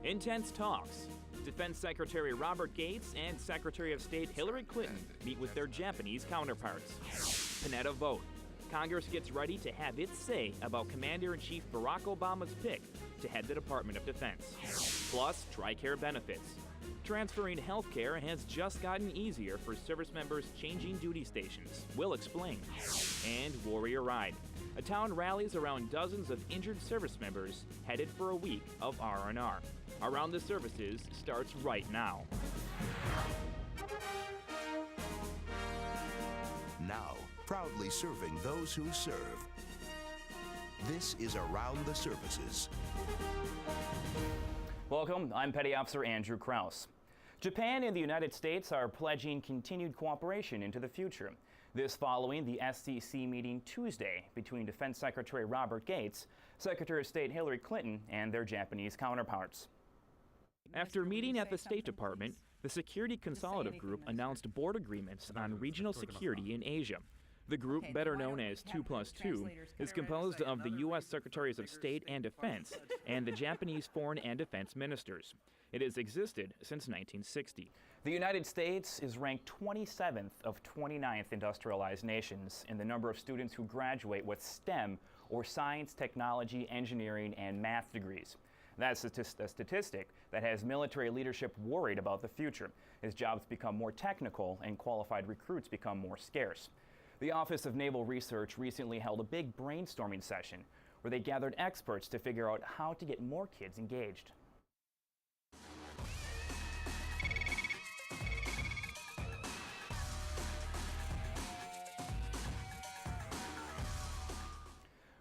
Intense talks. Defense Secretary Robert Gates and Secretary of State Hillary Clinton meet with their Japanese counterparts. Panetta vote. Congress gets ready to have its say about Commander-in-Chief Barack Obama's pick to head the Department of Defense. Plus, TRICARE benefits. Transferring health care has just gotten easier for service members changing duty stations. We'll explain. And Warrior Ride. A town rallies around dozens of injured service members headed for a week of R&R. Around the Services starts right now. Now, proudly serving those who serve. This is Around the Services. Welcome, I'm Petty Officer Andrew Krause. Japan and the United States are pledging continued cooperation into the future. This following the SCC meeting Tuesday between Defense Secretary Robert Gates, Secretary of State Hillary Clinton, and their Japanese counterparts. After meeting at the State Department, the Security Consultative Group announced board agreements on regional security in Asia. The group, better known as 2+2, is composed of the U.S. Secretaries of State and Defense and the Japanese Foreign and Defense Ministers. It has existed since 1960. The United States is ranked 27th of 29th industrialized nations in the number of students who graduate with STEM, or science, technology, engineering, and math degrees. That's a statistic that has military leadership worried about the future as jobs become more technical and qualified recruits become more scarce. The Office of Naval Research recently held a big brainstorming session where they gathered experts to figure out how to get more kids engaged.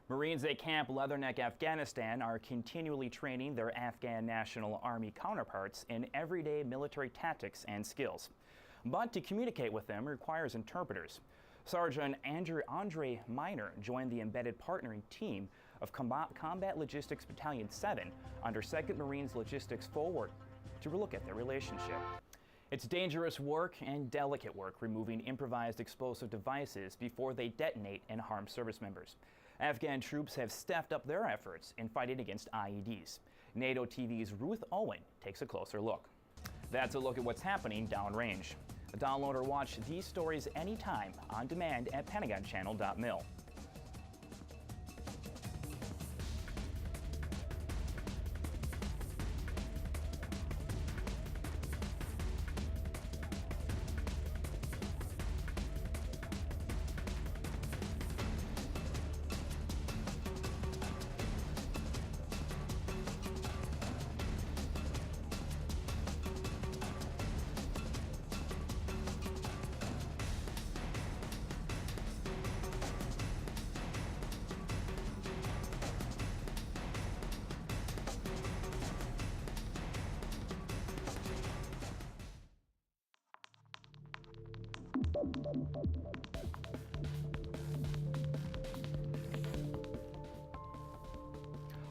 Marines at Camp Leatherneck, Afghanistan are continually training their Afghan National Army counterparts in everyday military tactics and skills. But to communicate with them requires interpreters. Sergeant Andre Miner joined the embedded partnering team of Combat Logistics Battalion 7 under 2nd Marines Logistics Forward to look at their relationship. It's dangerous work and delicate work removing improvised explosive devices before they detonate and harm service members. Afghan troops have stepped up their efforts in fighting against IEDs. NATO TV's Ruth Owen takes a closer look. That's a look at what's happening downrange. Download or watch these stories anytime on demand at pentagonchannel.mil.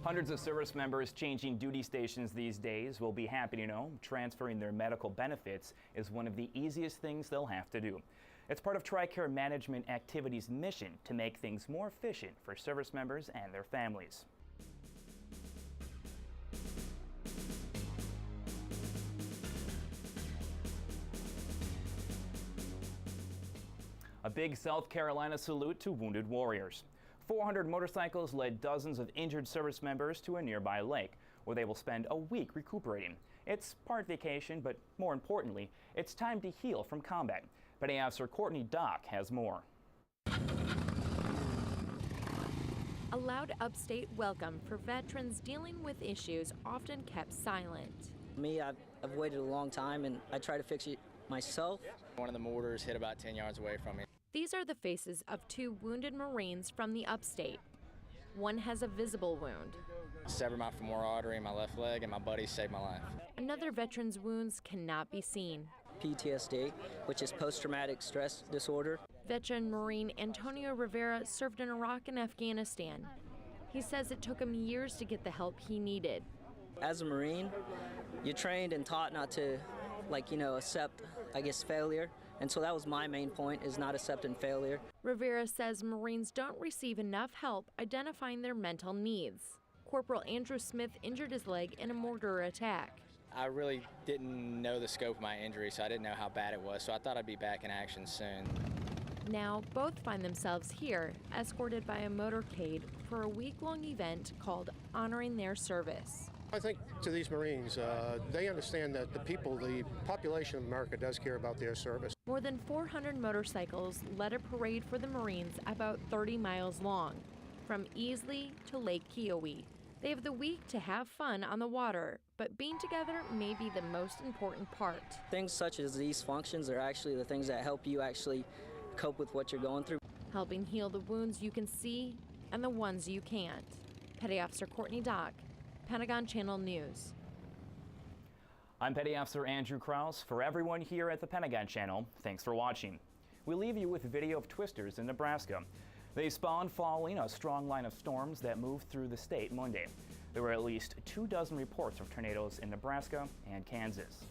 Hundreds of service members changing duty stations these days will be happy to know transferring their medical benefits is one of the easiest things they'll have to do. It's part of TRICARE Management Activity's mission to make things more efficient for service members and their families. A big South Carolina salute to wounded warriors. 400 motorcycles led dozens of injured service members to a nearby lake, where they will spend a week recuperating. It's part vacation, but more importantly, it's time to heal from combat. Petty Officer Courtney Dock has more. A loud upstate welcome for veterans dealing with issues often kept silent. Me, I've waited a long time, and I try to fix it myself. One of the mortars hit about 10 yards away from me. These are the faces of two wounded Marines from the upstate. One has a visible wound. Severed my femoral artery in my left leg, and my buddy saved my life. Another veteran's wounds cannot be seen. PTSD, which is post-traumatic stress disorder. Veteran Marine Antonio Rivera served in Iraq and Afghanistan. He says it took him years to get the help he needed. As a Marine, you're trained and taught not to, accept, failure. And so that was my main point, is not accepting failure. Rivera says Marines don't receive enough help identifying their mental needs. Corporal Andrew Smith injured his leg in a mortar attack. I really didn't know the scope of my injury, so I didn't know how bad it was, so I thought I'd be back in action soon. Now, both find themselves here, escorted by a motorcade for a week-long event called Honoring Their Service. I think to these Marines, they understand that the population of America does care about their service. More than 400 motorcycles led a parade for the Marines about 30 miles long, from Easley to Lake Keowee. They have the week to have fun on the water, but being together may be the most important part. Things such as these functions are actually the things that help you actually cope with what you're going through. Helping heal the wounds you can see and the ones you can't. Petty Officer Courtney Dock, Pentagon Channel News. I'm Petty Officer Andrew Krause. For everyone here at the Pentagon Channel, thanks for watching. We leave you with video of twisters in Nebraska. They spawned following a strong line of storms that moved through the state Monday. There were at least 24 reports of tornadoes in Nebraska and Kansas.